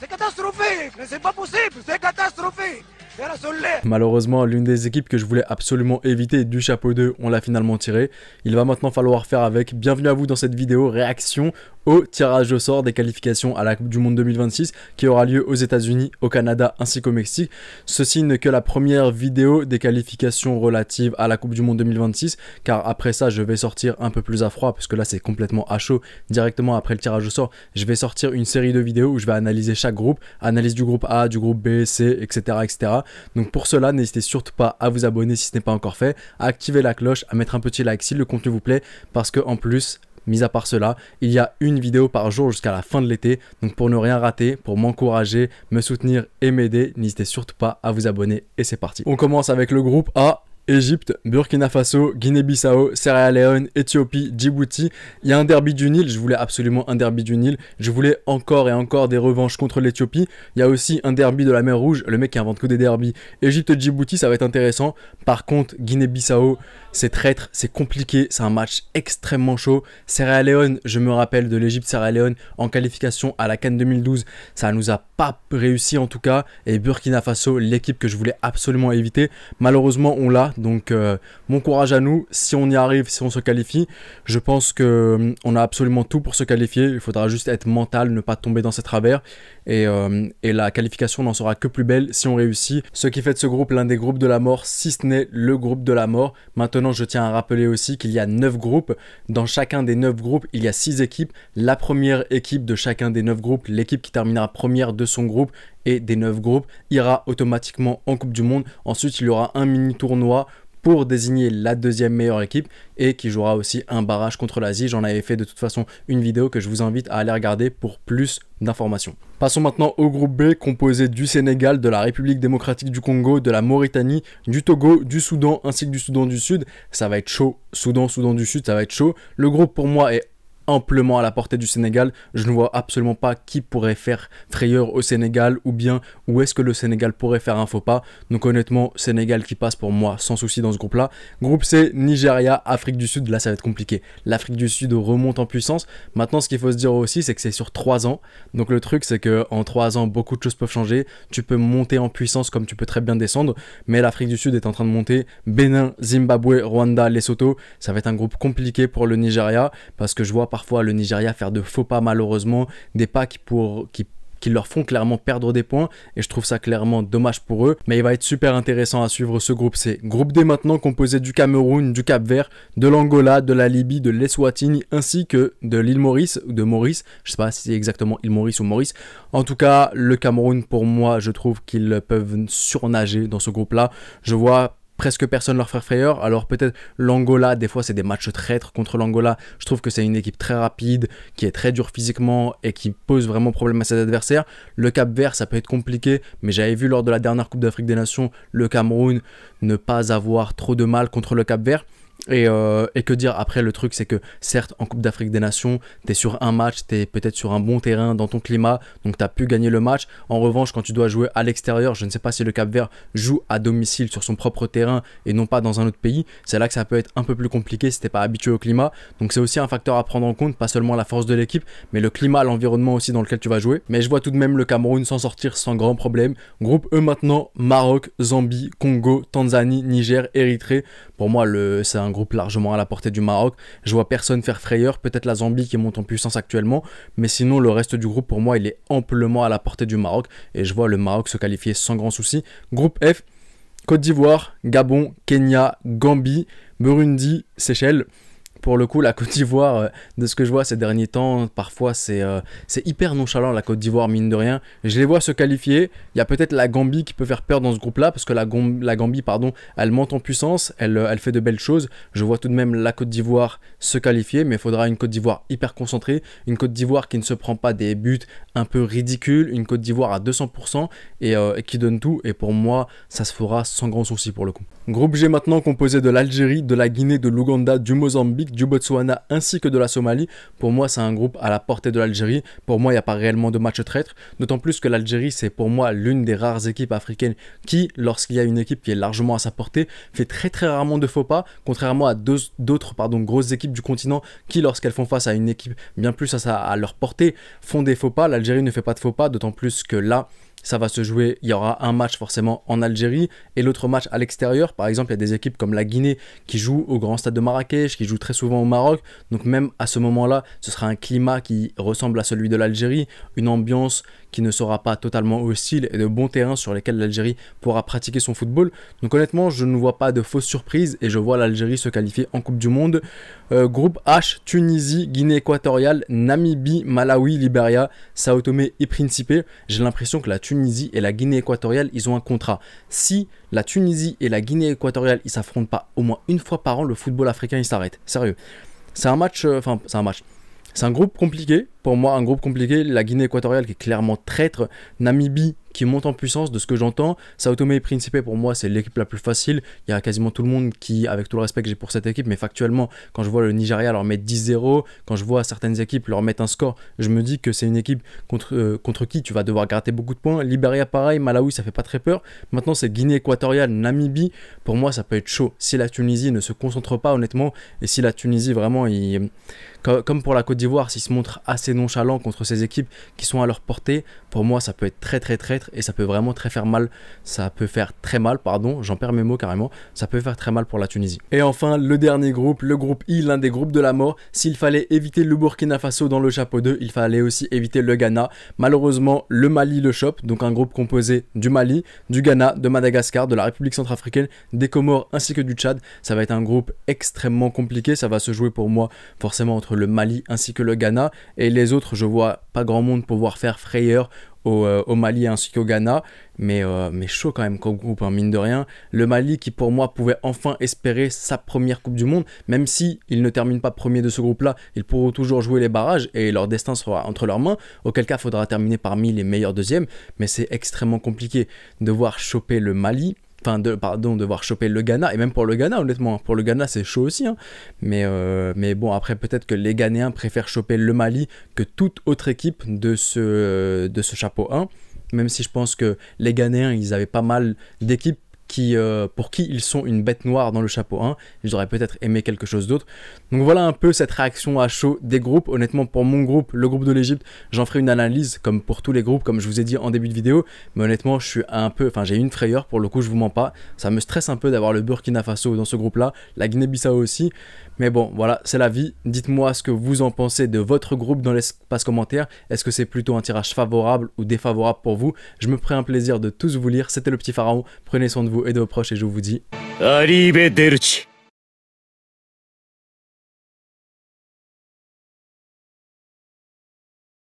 C'est catastrophique, mais c'est pas possible, c'est catastrophique. Malheureusement, l'une des équipes que je voulais absolument éviter du chapeau 2, on l'a finalement tiré. Il va maintenant falloir faire avec. Bienvenue à vous dans cette vidéo réaction au tirage au sort des qualifications à la Coupe du Monde 2026 qui aura lieu aux États-Unis, au Canada ainsi qu'au Mexique. Ceci n'est que la première vidéo des qualifications relatives à la Coupe du Monde 2026 car après ça, je vais sortir un peu plus à froid parce que là, c'est complètement à chaud. Directement après le tirage au sort, je vais sortir une série de vidéos où je vais analyser chaque groupe, analyse du groupe A, du groupe B, C, etc. etc. Donc pour cela, n'hésitez surtout pas à vous abonner si ce n'est pas encore fait, à activer la cloche, à mettre un petit like si le contenu vous plaît, parce que en plus, mis à part cela, il y a une vidéo par jour jusqu'à la fin de l'été. Donc pour ne rien rater, pour m'encourager, me soutenir et m'aider, n'hésitez surtout pas à vous abonner et c'est parti. On commence avec le groupe A. Égypte, Burkina Faso, Guinée-Bissau, Sierra Leone, Éthiopie, Djibouti. Il y a un derby du Nil, je voulais absolument un derby du Nil. Je voulais encore et encore des revanches contre l'Éthiopie. Il y a aussi un derby de la mer Rouge, le mec qui invente que des derbys. Égypte-Djibouti, ça va être intéressant. Par contre, Guinée-Bissau, c'est traître, c'est compliqué, c'est un match extrêmement chaud. Sierra Leone, je me rappelle de l'Égypte-Sierra Leone en qualification à la CAN 2012. Ça nous a pas réussi en tout cas. Et Burkina Faso, l'équipe que je voulais absolument éviter. Malheureusement, on l'a. Donc mon courage à nous, si on y arrive, si on se qualifie, je pense que on a absolument tout pour se qualifier. Il faudra juste être mental, ne pas tomber dans ces travers et la qualification n'en sera que plus belle si on réussit. Ce qui fait de ce groupe l'un des groupes de la mort, si ce n'est le groupe de la mort. Maintenant, je tiens à rappeler aussi qu'il y a 9 groupes. Dans chacun des 9 groupes, il y a 6 équipes. La première équipe de chacun des 9 groupes, l'équipe qui terminera première de son groupe et des 9 groupes, ira automatiquement en Coupe du Monde. Ensuite, il y aura un mini tournoi pour désigner la deuxième meilleure équipe et qui jouera aussi un barrage contre l'Asie. J'en avais fait de toute façon une vidéo que je vous invite à aller regarder pour plus d'informations. Passons maintenant au groupe B composé du Sénégal, de la République démocratique du Congo, de la Mauritanie, du Togo, du Soudan ainsi que du Soudan du Sud. Ça va être chaud. Soudan du Sud, ça va être chaud. Le groupe pour moi est amplement à la portée du Sénégal. Je ne vois absolument pas qui pourrait faire frayeur au Sénégal ou bien où est-ce que le Sénégal pourrait faire un faux pas. Donc honnêtement, Sénégal qui passe pour moi sans souci dans ce groupe-là. Groupe C, Nigeria, Afrique du Sud, là ça va être compliqué. L'Afrique du Sud remonte en puissance. Maintenant, ce qu'il faut se dire aussi, c'est que c'est sur 3 ans. Donc le truc, c'est qu'en 3 ans, beaucoup de choses peuvent changer. Tu peux monter en puissance comme tu peux très bien descendre. Mais l'Afrique du Sud est en train de monter. Bénin, Zimbabwe, Rwanda, Lesotho. Ça va être un groupe compliqué pour le Nigeria parce que je vois parfois le Nigeria faire de faux pas malheureusement, des pas qui leur font clairement perdre des points et je trouve ça clairement dommage pour eux, mais il va être super intéressant à suivre ce groupe C. Groupe D maintenant composé du Cameroun, du Cap-Vert, de l'Angola, de la Libye, de l'Eswatini ainsi que de l'île Maurice ou de Maurice, je sais pas si c'est exactement île Maurice ou Maurice. En tout cas, le Cameroun pour moi, je trouve qu'ils peuvent surnager dans ce groupe-là. Je vois presque personne leur faire frayeur, alors peut-être l'Angola, des fois c'est des matchs traîtres contre l'Angola, je trouve que c'est une équipe très rapide, qui est très dure physiquement et qui pose vraiment problème à ses adversaires. Le Cap-Vert, ça peut être compliqué, mais j'avais vu lors de la dernière Coupe d'Afrique des Nations, le Cameroun ne pas avoir trop de mal contre le Cap-Vert. Et que dire après, le truc c'est que certes en Coupe d'Afrique des Nations t'es sur un match, t'es peut-être sur un bon terrain dans ton climat, donc t'as pu gagner le match. En revanche quand tu dois jouer à l'extérieur, je ne sais pas si le Cap-Vert joue à domicile sur son propre terrain et non pas dans un autre pays, c'est là que ça peut être un peu plus compliqué si t'es pas habitué au climat. Donc c'est aussi un facteur à prendre en compte, pas seulement la force de l'équipe mais le climat, l'environnement aussi dans lequel tu vas jouer. Mais je vois tout de même le Cameroun s'en sortir sans grand problème. Groupe E maintenant, Maroc, Zambie, Congo, Tanzanie, Niger, Érythrée. Pour moi c'est un groupe largement à la portée du Maroc. Je vois personne faire frayeur, peut-être la Zambie qui monte en puissance actuellement, mais sinon le reste du groupe pour moi il est amplement à la portée du Maroc et je vois le Maroc se qualifier sans grand souci. Groupe F, Côte d'Ivoire, Gabon, Kenya, Gambie, Burundi, Seychelles. Pour le coup, la Côte d'Ivoire, de ce que je vois ces derniers temps, parfois c'est hyper nonchalant la Côte d'Ivoire, mine de rien. Je les vois se qualifier. Il y a peut-être la Gambie qui peut faire peur dans ce groupe-là, parce que la Gambie, pardon, elle monte en puissance, elle fait de belles choses. Je vois tout de même la Côte d'Ivoire se qualifier, mais il faudra une Côte d'Ivoire hyper concentrée, une Côte d'Ivoire qui ne se prend pas des buts un peu ridicules, une Côte d'Ivoire à 200% et qui donne tout. Et pour moi, ça se fera sans grand souci pour le coup. Groupe G maintenant composé de l'Algérie, de la Guinée, de l'Ouganda, du Mozambique, du Botswana ainsi que de la Somalie. Pour moi, c'est un groupe à la portée de l'Algérie. Pour moi, il n'y a pas réellement de match traître. D'autant plus que l'Algérie, c'est pour moi l'une des rares équipes africaines qui, lorsqu'il y a une équipe qui est largement à sa portée, fait très très rarement de faux pas, contrairement à d'autres grosses équipes du continent qui, lorsqu'elles font face à une équipe bien plus à leur portée, font des faux pas. L'Algérie ne fait pas de faux pas, d'autant plus que là, ça va se jouer, il y aura un match forcément en Algérie et l'autre match à l'extérieur. Par exemple, il y a des équipes comme la Guinée qui jouent au grand stade de Marrakech, qui jouent très souvent au Maroc. Donc même à ce moment-là, ce sera un climat qui ressemble à celui de l'Algérie, une ambiance qui ne sera pas totalement hostile et de bons terrains sur lesquels l'Algérie pourra pratiquer son football. Donc honnêtement, je ne vois pas de fausses surprises et je vois l'Algérie se qualifier en Coupe du Monde. Groupe H, Tunisie, Guinée équatoriale, Namibie, Malawi, Libéria, Sao Tomé et Principe. J'ai l'impression que la Tunisie et la Guinée équatoriale, ils ont un contrat. Si la Tunisie et la Guinée équatoriale, ils s'affrontent pas au moins une fois par an, le football africain, il s'arrête. Sérieux. C'est un match, c'est un groupe compliqué, pour moi un groupe compliqué, la Guinée équatoriale qui est clairement traître, Namibie qui monte en puissance de ce que j'entends, Sao Tomé et Principe pour moi c'est l'équipe la plus facile, il y a quasiment tout le monde qui, avec tout le respect que j'ai pour cette équipe, mais factuellement quand je vois le Nigeria leur mettre 10-0, quand je vois certaines équipes leur mettre un score, je me dis que c'est une équipe contre qui tu vas devoir gratter beaucoup de points. Libéria pareil, Malawi ça fait pas très peur, maintenant c'est Guinée équatoriale, Namibie, pour moi ça peut être chaud, si la Tunisie ne se concentre pas honnêtement, et si la Tunisie vraiment, comme pour la Côte d'Ivoire, s'ils se montrent assez nonchalants contre ces équipes qui sont à leur portée, pour moi ça peut être très très traître et ça peut vraiment très faire mal, j'en perds mes mots carrément, ça peut faire très mal pour la Tunisie. Et enfin le dernier groupe, le groupe I, l'un des groupes de la mort. S'il fallait éviter le Burkina Faso dans le chapeau 2, il fallait aussi éviter le Ghana. Malheureusement le Mali le chope, donc un groupe composé du Mali, du Ghana, de Madagascar, de la République centrafricaine, des Comores ainsi que du Tchad. Ça va être un groupe extrêmement compliqué, ça va se jouer pour moi forcément entre le Mali ainsi que le Ghana, et les autres je vois pas grand monde pouvoir faire frayeur au Mali ainsi qu'au Ghana, mais chaud quand même comme groupe, hein, mine de rien. Le Mali qui pour moi pouvait enfin espérer sa première Coupe du Monde, même si ils ne terminent pas premier de ce groupe là, ils pourront toujours jouer les barrages et leur destin sera entre leurs mains, auquel cas il faudra terminer parmi les meilleurs deuxièmes, mais c'est extrêmement compliqué de voir choper le Mali. Devoir choper le Ghana, et même pour le Ghana honnêtement, pour le Ghana c'est chaud aussi, hein. Mais bon, après peut-être que les Ghanéens préfèrent choper le Mali que toute autre équipe de ce chapeau 1, même si je pense que les Ghanéens ils avaient pas mal d'équipes pour qui ils sont une bête noire dans le chapeau 1, ils auraient peut-être aimé quelque chose d'autre. Donc voilà un peu cette réaction à chaud des groupes. Honnêtement pour mon groupe, le groupe de l'Égypte, j'en ferai une analyse comme pour tous les groupes, comme je vous ai dit en début de vidéo, mais honnêtement je suis j'ai une frayeur pour le coup, je vous mens pas, ça me stresse un peu d'avoir le Burkina Faso dans ce groupe là, la Guinée-Bissau aussi, mais bon voilà, c'est la vie. Dites-moi ce que vous en pensez de votre groupe dans l'espace commentaire, est-ce que c'est plutôt un tirage favorable ou défavorable pour vous? Je me ferai un plaisir de tous vous lire. C'était le petit pharaon, prenez soin de vous et de vos proches et je vous dis... Arrivederci.